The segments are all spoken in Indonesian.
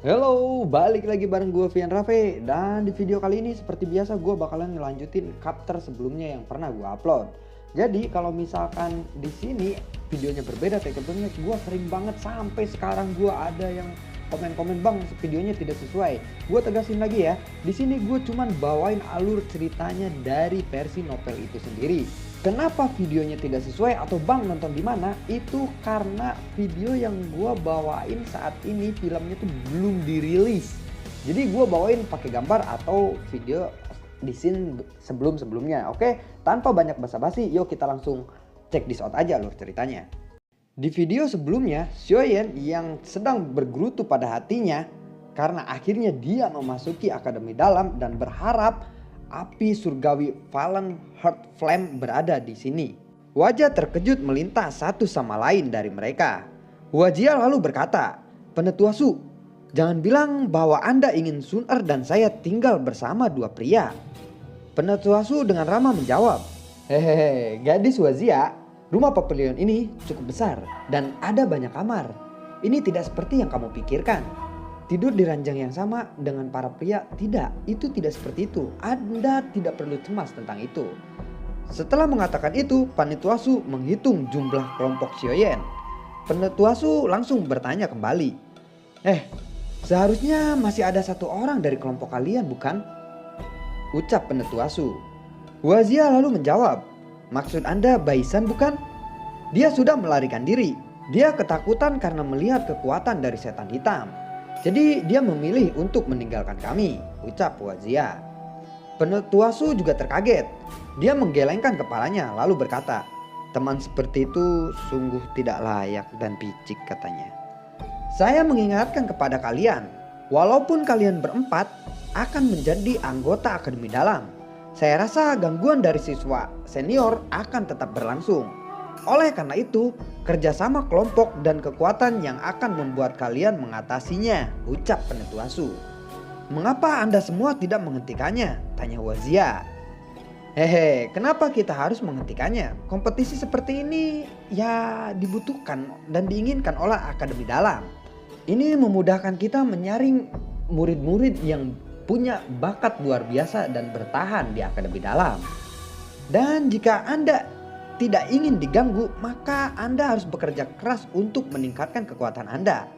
Halo, balik lagi bareng gue Vian Raffe. Dan di video kali ini seperti biasa gue bakalan ngelanjutin chapter sebelumnya yang pernah gue upload. Jadi kalau misalkan di sini videonya berbeda teksturnya, gue sering banget sampai sekarang gue ada yang komen-komen, bang videonya tidak sesuai. Gue tegasin lagi ya, di sini gue cuman bawain alur ceritanya dari versi novel itu sendiri. Kenapa videonya tidak sesuai atau bang nonton di mana? Itu karena video yang gue bawain saat ini filmnya tuh belum dirilis. Jadi gue bawain pakai gambar atau video di scene sebelum-sebelumnya. Oke, tanpa banyak basa-basi, yuk kita langsung cek this out aja alur ceritanya. Di video sebelumnya, Xiaoyan yang sedang bergerutu pada hatinya karena akhirnya dia memasuki akademi dalam dan berharap api surgawi Fallen Heart Flame berada di sini. Wajah terkejut melintas satu sama lain dari mereka. Wajia lalu berkata, "Penetua Su, jangan bilang bahwa Anda ingin Sun Er dan saya tinggal bersama dua pria." Penetua Su dengan ramah menjawab, "Hehehe, gadis Wajia, rumah pavilion ini cukup besar dan ada banyak kamar. Ini tidak seperti yang kamu pikirkan. Tidur di ranjang yang sama dengan para pria, tidak, itu tidak seperti itu. Anda tidak perlu cemas tentang itu." Setelah mengatakan itu, Panituasu menghitung jumlah kelompok Xiaoyan. Panituasu langsung bertanya kembali, seharusnya masih ada satu orang dari kelompok kalian bukan? Ucap Panituasu. Wazia lalu menjawab, "Maksud Anda Baisan bukan? Dia sudah melarikan diri. Dia ketakutan karena melihat kekuatan dari setan hitam. Jadi dia memilih untuk meninggalkan kami," ucap Wazia. Penetuasu juga terkaget. Dia menggelengkan kepalanya lalu berkata, "Teman seperti itu sungguh tidak layak dan picik," katanya. "Saya mengingatkan kepada kalian, walaupun kalian berempat akan menjadi anggota akademi dalam, saya rasa gangguan dari siswa senior akan tetap berlangsung. Oleh karena itu, kerjasama kelompok dan kekuatan yang akan membuat kalian mengatasinya," ucap Penetuasu. "Mengapa Anda semua tidak menghentikannya?" tanya Wazia. Kenapa kita harus menghentikannya? Kompetisi seperti ini ya dibutuhkan dan diinginkan oleh akademi dalam. Ini memudahkan kita menyaring murid-murid yang punya bakat luar biasa dan bertahan di akademi dalam. Dan jika Anda tidak ingin diganggu, maka Anda harus bekerja keras untuk meningkatkan kekuatan Anda.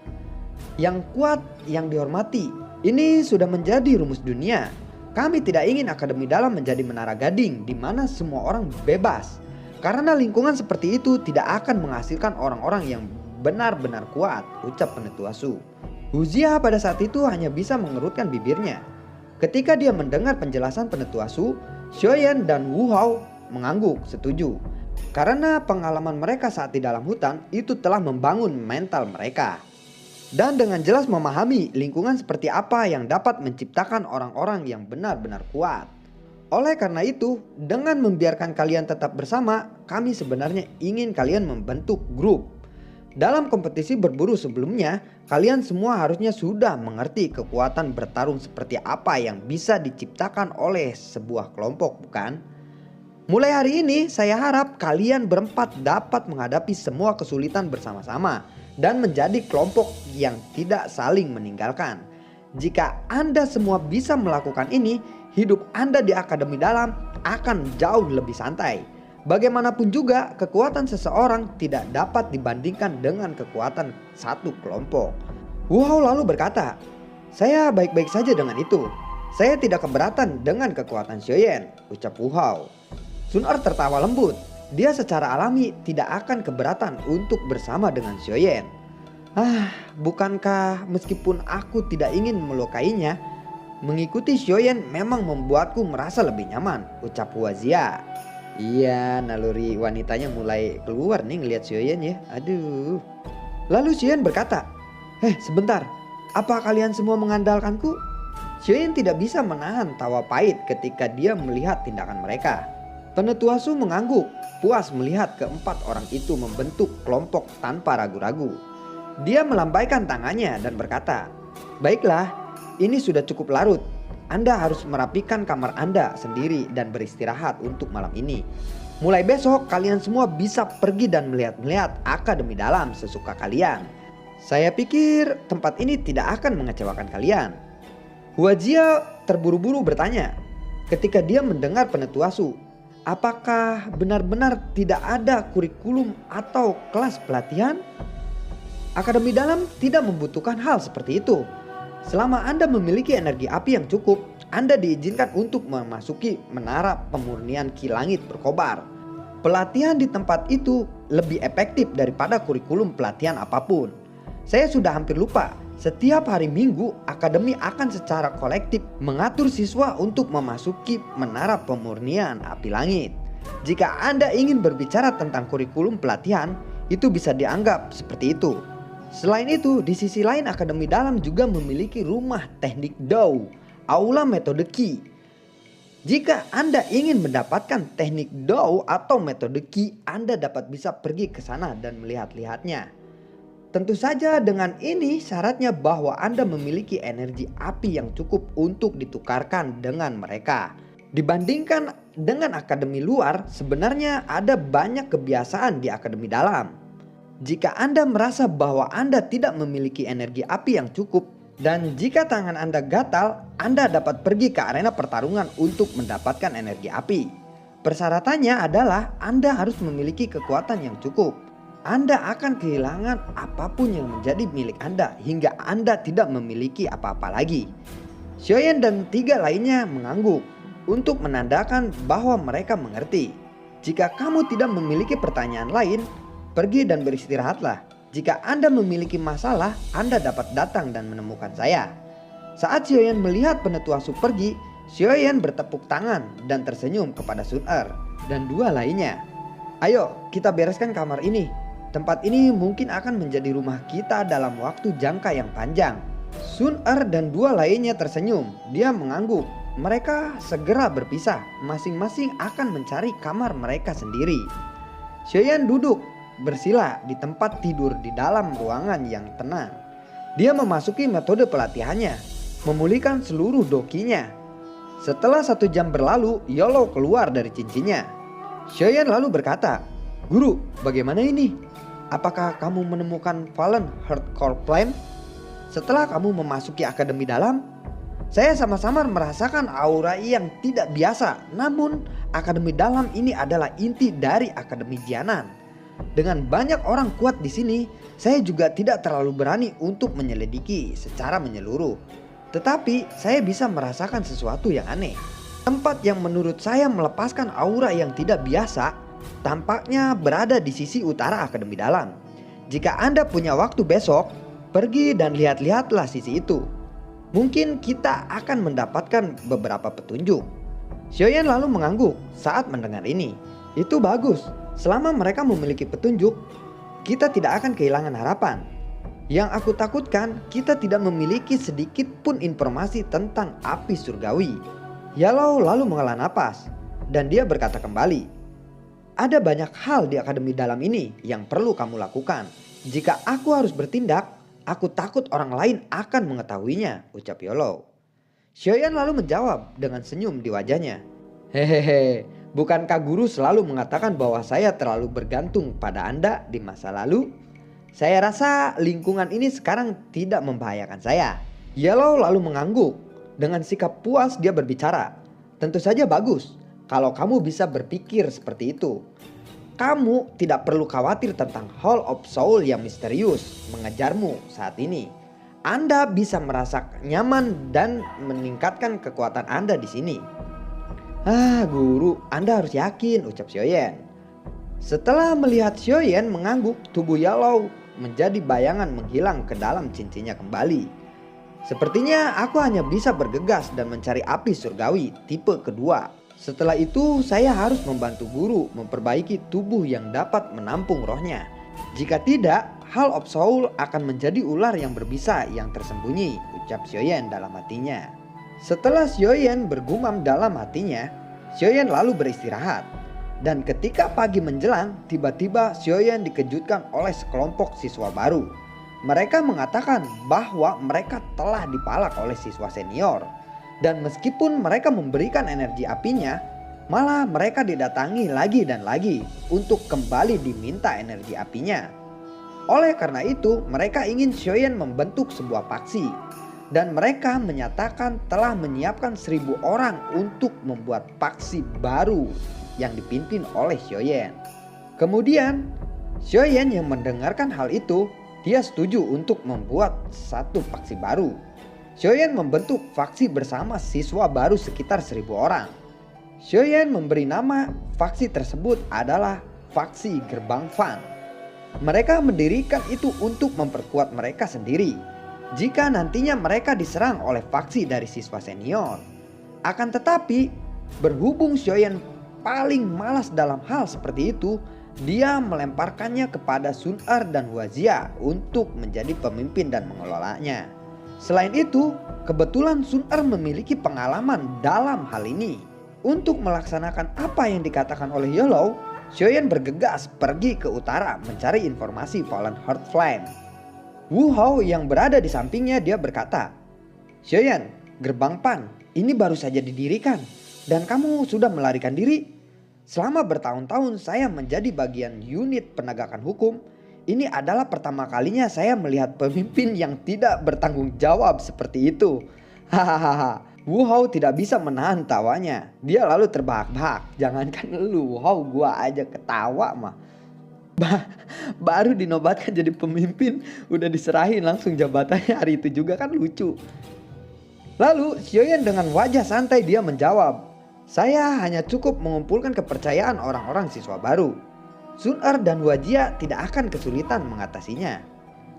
Yang kuat, yang dihormati. Ini sudah menjadi rumus dunia. Kami tidak ingin akademi dalam menjadi menara gading di mana semua orang bebas. Karena lingkungan seperti itu tidak akan menghasilkan orang-orang yang benar-benar kuat, ucap Penetuasu. Huzia pada saat itu hanya bisa mengerutkan bibirnya. Ketika dia mendengar penjelasan Penetuasu, Xiaoyan dan Wu Hao mengangguk setuju. Karena pengalaman mereka saat di dalam hutan itu telah membangun mental mereka. Dan dengan jelas memahami lingkungan seperti apa yang dapat menciptakan orang-orang yang benar-benar kuat. Oleh karena itu, dengan membiarkan kalian tetap bersama, kami sebenarnya ingin kalian membentuk grup. Dalam kompetisi berburu sebelumnya, kalian semua harusnya sudah mengerti kekuatan bertarung seperti apa yang bisa diciptakan oleh sebuah kelompok, bukan? Mulai hari ini saya harap kalian berempat dapat menghadapi semua kesulitan bersama-sama dan menjadi kelompok yang tidak saling meninggalkan. Jika Anda semua bisa melakukan ini, hidup Anda di akademi dalam akan jauh lebih santai. Bagaimanapun juga, kekuatan seseorang tidak dapat dibandingkan dengan kekuatan satu kelompok. Wu Hao lalu berkata, "Saya baik-baik saja dengan itu. Saya tidak keberatan dengan kekuatan Xiaoyan," ucap Wu Hao. Sun Er tertawa lembut. Dia secara alami tidak akan keberatan untuk bersama dengan Xiaoyan. Bukankah meskipun aku tidak ingin melukainya, mengikuti Xiaoyan memang membuatku merasa lebih nyaman, ucap Wazia. Iya, naluri wanitanya mulai keluar nih ngelihat Xiaoyan ya. Aduh. Lalu Xiaoyan berkata, sebentar, apa kalian semua mengandalkanku?" Xiaoyan tidak bisa menahan tawa pahit ketika dia melihat tindakan mereka. Penetuasu mengangguk, puas melihat keempat orang itu membentuk kelompok tanpa ragu-ragu. Dia melambaikan tangannya dan berkata, "Baiklah, ini sudah cukup larut. Anda harus merapikan kamar Anda sendiri dan beristirahat untuk malam ini. Mulai besok kalian semua bisa pergi dan melihat-melihat akademi dalam sesuka kalian. Saya pikir tempat ini tidak akan mengecewakan kalian. Huajia terburu-buru bertanya ketika dia mendengar Penetuasu. Apakah benar-benar tidak ada kurikulum atau kelas pelatihan? Akademi dalam tidak membutuhkan hal seperti itu. Selama Anda memiliki energi api yang cukup, Anda diizinkan untuk memasuki menara pemurnian Ki Langit berkobar. Pelatihan di tempat itu lebih efektif daripada kurikulum pelatihan apapun. Saya sudah hampir lupa. Setiap hari Minggu, akademi akan secara kolektif mengatur siswa untuk memasuki menara pemurnian api langit. Jika Anda ingin berbicara tentang kurikulum pelatihan, itu bisa dianggap seperti itu. Selain itu, di sisi lain akademi dalam juga memiliki rumah teknik Dao, aula metode Qi. Jika Anda ingin mendapatkan teknik Dao atau metode Qi, Anda dapat bisa pergi ke sana dan melihat-lihatnya. Tentu saja dengan ini syaratnya bahwa Anda memiliki energi api yang cukup untuk ditukarkan dengan mereka. Dibandingkan dengan akademi luar, sebenarnya ada banyak kebiasaan di akademi dalam. Jika Anda merasa bahwa Anda tidak memiliki energi api yang cukup, dan jika tangan Anda gatal, Anda dapat pergi ke arena pertarungan untuk mendapatkan energi api. Persyaratannya adalah Anda harus memiliki kekuatan yang cukup. Anda akan kehilangan apapun yang menjadi milik Anda hingga Anda tidak memiliki apa-apa lagi. Xiaoyan dan 3 lainnya mengangguk untuk menandakan bahwa mereka mengerti. Jika kamu tidak memiliki pertanyaan lain, pergi dan beristirahatlah. Jika Anda memiliki masalah, Anda dapat datang dan menemukan saya. Saat Xiaoyan melihat Penetuasu pergi, Xiaoyan bertepuk tangan dan tersenyum kepada Sun Er dan 2 lainnya. Ayo kita bereskan kamar ini. Tempat ini mungkin akan menjadi rumah kita dalam waktu jangka yang panjang. Sun Er dan 2 lainnya tersenyum. Dia mengangguk. Mereka segera berpisah. Masing-masing akan mencari kamar mereka sendiri. Xiaoyan duduk bersila di tempat tidur di dalam ruangan yang tenang. Dia memasuki metode pelatihannya, memulihkan seluruh dokinya. Setelah 1 jam berlalu, Yolo keluar dari cincinnya. Xiaoyan lalu berkata, "Guru, bagaimana ini? Apakah kamu menemukan Fallen Hardcore Flame? Setelah kamu memasuki akademi dalam, saya sama-sama merasakan aura yang tidak biasa. Namun, akademi dalam ini adalah inti dari akademi Jianan. Dengan banyak orang kuat di sini, saya juga tidak terlalu berani untuk menyelidiki secara menyeluruh. Tetapi, saya bisa merasakan sesuatu yang aneh. Tempat yang menurut saya melepaskan aura yang tidak biasa tampaknya berada di sisi utara akademi dalam. Jika Anda punya waktu besok, pergi dan lihat-lihatlah sisi itu. Mungkin kita akan mendapatkan beberapa petunjuk." Xiaoyan lalu mengangguk saat mendengar ini. Itu bagus. Selama mereka memiliki petunjuk, kita tidak akan kehilangan harapan. Yang aku takutkan, kita tidak memiliki sedikit pun informasi tentang api surgawi. Yalo lalu menghela napas dan dia berkata kembali, "Ada banyak hal di akademi dalam ini yang perlu kamu lakukan. Jika aku harus bertindak, aku takut orang lain akan mengetahuinya," ucap Yolo. Xiaoyan lalu menjawab dengan senyum di wajahnya. "Hehehe, bukankah guru selalu mengatakan bahwa saya terlalu bergantung pada Anda di masa lalu? Saya rasa lingkungan ini sekarang tidak membahayakan saya." Yolo lalu mengangguk. Dengan sikap puas dia berbicara, "Tentu saja bagus. Kalau kamu bisa berpikir seperti itu, kamu tidak perlu khawatir tentang Hall of Soul yang misterius mengejarmu saat ini. Anda bisa merasa nyaman dan meningkatkan kekuatan Anda di sini." Guru, Anda harus yakin," ucap Xiaoyan. Setelah melihat Xiaoyan mengangguk, tubuh Yalo menjadi bayangan menghilang ke dalam cincinnya kembali. "Sepertinya aku hanya bisa bergegas dan mencari api surgawi tipe kedua. Setelah itu saya harus membantu guru memperbaiki tubuh yang dapat menampung rohnya. Jika tidak, Hall of Soul akan menjadi ular yang berbisa yang tersembunyi," ucap Xiaoyan dalam hatinya. Setelah Xiaoyan bergumam dalam hatinya, Xiaoyan lalu beristirahat. Dan ketika pagi menjelang, tiba-tiba Xiaoyan dikejutkan oleh sekelompok siswa baru. Mereka mengatakan bahwa mereka telah dipalak oleh siswa senior. Dan meskipun mereka memberikan energi apinya, malah mereka didatangi lagi dan lagi untuk kembali diminta energi apinya. Oleh karena itu, mereka ingin Xiaoyan membentuk sebuah faksi. Dan mereka menyatakan telah menyiapkan 1.000 orang untuk membuat faksi baru yang dipimpin oleh Xiaoyan. Kemudian, Xiaoyan yang mendengarkan hal itu, dia setuju untuk membuat satu faksi baru. Xiaoyan membentuk faksi bersama siswa baru sekitar 1.000 orang. Xiaoyan memberi nama faksi tersebut adalah faksi Gerbang Fan. Mereka mendirikan itu untuk memperkuat mereka sendiri jika nantinya mereka diserang oleh faksi dari siswa senior. Akan tetapi, berhubung Xiaoyan paling malas dalam hal seperti itu, dia melemparkannya kepada Sun Er dan Huazia untuk menjadi pemimpin dan mengelolanya. Selain itu, kebetulan Sun Er memiliki pengalaman dalam hal ini. Untuk melaksanakan apa yang dikatakan oleh Yellow, Xiaoyan bergegas pergi ke utara mencari informasi Fallen Heart Flame. Wu Hao yang berada di sampingnya, dia berkata, "Xiaoyan, Gerbang Pan ini baru saja didirikan dan kamu sudah melarikan diri. Selama bertahun-tahun saya menjadi bagian unit penegakan hukum. Ini adalah pertama kalinya saya melihat pemimpin yang tidak bertanggung jawab seperti itu." Hahaha. Wu Hao tidak bisa menahan tawanya. Dia lalu terbahak-bahak. Jangankan lu, Wu Hao, gua aja ketawa mah. Baru dinobatkan jadi pemimpin udah diserahin langsung jabatannya hari itu juga, kan lucu. Lalu Xiaoyan dengan wajah santai dia menjawab, "Saya hanya cukup mengumpulkan kepercayaan orang-orang siswa baru. Sun Er dan Huazia tidak akan kesulitan mengatasinya.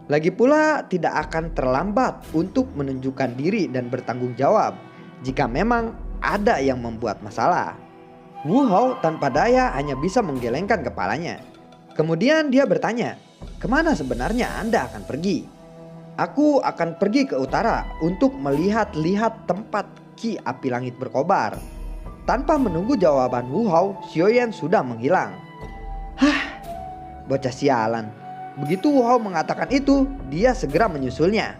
Lagi pula tidak akan terlambat untuk menunjukkan diri dan bertanggung jawab jika memang ada yang membuat masalah." Wu Hao tanpa daya hanya bisa menggelengkan kepalanya. Kemudian dia bertanya, "Kemana sebenarnya Anda akan pergi?" "Aku akan pergi ke utara untuk melihat-lihat tempat Ki Api Langit berkobar." Tanpa menunggu jawaban Wu Hao, Xiaoyan sudah menghilang. Hah, bocah sialan. Begitu Wu Hao mengatakan itu, dia segera menyusulnya.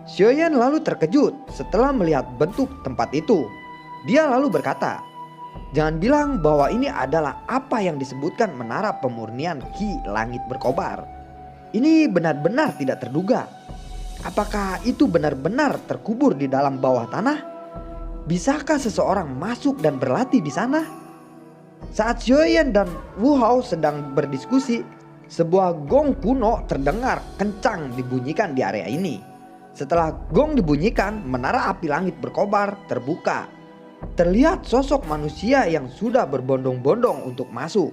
Xiaoyan lalu terkejut setelah melihat bentuk tempat itu. Dia lalu berkata, "Jangan bilang bahwa ini adalah apa yang disebutkan menara pemurnian Ki Langit berkobar. Ini benar-benar tidak terduga. Apakah itu benar-benar terkubur di dalam bawah tanah? Bisakah seseorang masuk dan berlatih di sana?" Saat Xiaoyan dan Wu Hao sedang berdiskusi, sebuah gong kuno terdengar kencang dibunyikan di area ini. Setelah gong dibunyikan, menara api langit berkobar terbuka. Terlihat sosok manusia yang sudah berbondong-bondong untuk masuk.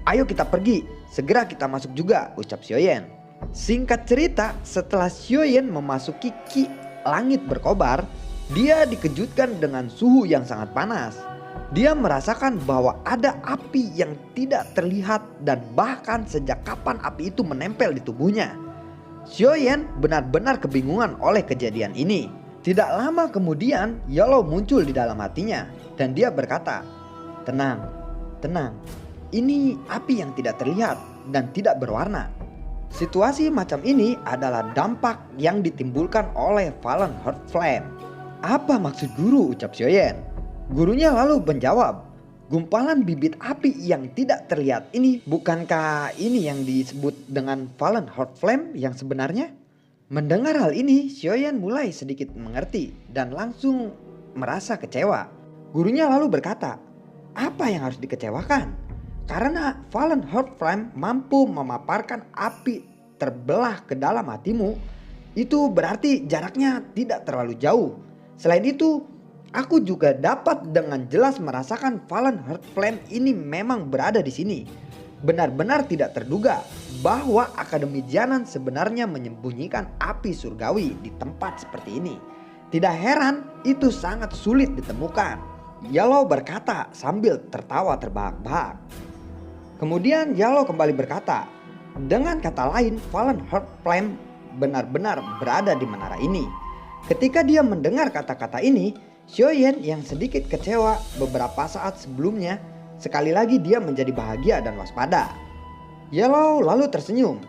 "Ayo kita pergi, segera kita masuk juga," ucap Xiaoyan. Singkat cerita, setelah Xiaoyan memasuki Ki Langit berkobar, dia dikejutkan dengan suhu yang sangat panas. Dia merasakan bahwa ada api yang tidak terlihat dan bahkan sejak kapan api itu menempel di tubuhnya. Xiaoyan benar-benar kebingungan oleh kejadian ini. Tidak lama kemudian, Yellow muncul di dalam hatinya dan dia berkata, "Tenang, tenang. Ini api yang tidak terlihat dan tidak berwarna. Situasi macam ini adalah dampak yang ditimbulkan oleh Fallen Heart Flame." "Apa maksud guru?" ucap Xiaoyan. Gurunya lalu menjawab, "Gumpalan bibit api yang tidak terlihat ini, bukankah ini yang disebut dengan Fallen Heart Flame yang sebenarnya?" Mendengar hal ini, Xiaoyan mulai sedikit mengerti dan langsung merasa kecewa. Gurunya lalu berkata, "Apa yang harus dikecewakan? Karena Fallen Heart Flame mampu memaparkan api terbelah ke dalam hatimu, itu berarti jaraknya tidak terlalu jauh. Selain itu, aku juga dapat dengan jelas merasakan Fallen Heart Flame ini memang berada di sini. Benar-benar tidak terduga bahwa Akademi Jianan sebenarnya menyembunyikan api surgawi di tempat seperti ini. Tidak heran itu sangat sulit ditemukan." Yellow berkata sambil tertawa terbahak-bahak. Kemudian Yellow kembali berkata, "Dengan kata lain, Fallen Heart Flame benar-benar berada di menara ini." Ketika dia mendengar kata-kata ini, Xiaoyan yang sedikit kecewa beberapa saat sebelumnya, sekali lagi dia menjadi bahagia dan waspada. Yellow lalu tersenyum.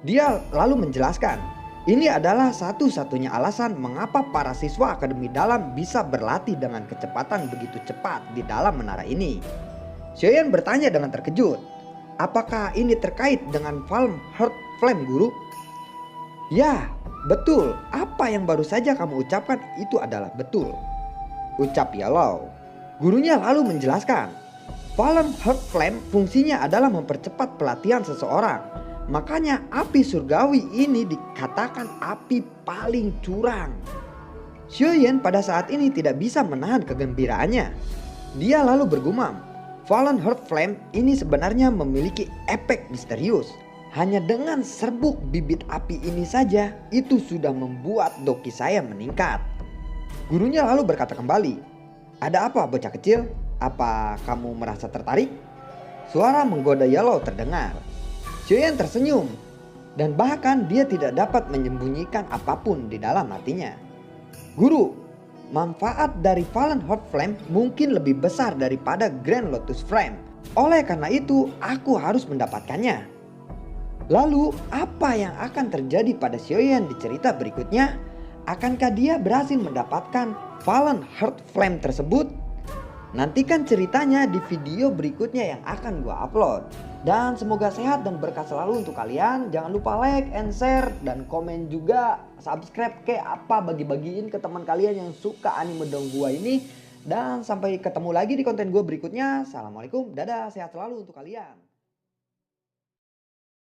Dia lalu menjelaskan, ini adalah satu-satunya alasan mengapa para siswa Akademi Dalam bisa berlatih dengan kecepatan begitu cepat di dalam menara ini. Xiaoyan bertanya dengan terkejut, "Apakah ini terkait dengan Fallen Heart Flame, guru. Ya, betul. Apa yang baru saja kamu ucapkan itu adalah betul, ucap Yellow. Gurunya lalu menjelaskan, Fallen Heart Flame fungsinya adalah mempercepat pelatihan seseorang. Makanya api surgawi ini dikatakan api paling curang. Xiaoyan pada saat ini tidak bisa menahan kegembiraannya. Dia lalu bergumam, Fallen Heart Flame ini sebenarnya memiliki efek misterius. Hanya dengan serbuk bibit api ini saja, itu sudah membuat doki saya meningkat. Gurunya lalu berkata kembali, ada apa bocah kecil? Apa kamu merasa tertarik? Suara menggoda Yellow terdengar. Xiaoyan tersenyum, dan bahkan dia tidak dapat menyembunyikan apapun di dalam hatinya. Guru, manfaat dari Fallen Heart Flame mungkin lebih besar daripada Grand Lotus Flame. Oleh karena itu, aku harus mendapatkannya. Lalu, apa yang akan terjadi pada Xiaoyan di cerita berikutnya? Akankah dia berhasil mendapatkan Fallen Heart Flame tersebut? Nantikan ceritanya di video berikutnya yang akan gue upload. Dan semoga sehat dan berkah selalu untuk kalian. Jangan lupa like and share dan komen juga, subscribe ke apa, bagi-bagiin ke teman kalian yang suka anime dong gue ini. Dan sampai ketemu lagi di konten gue berikutnya. Assalamualaikum, dadah, sehat selalu untuk kalian.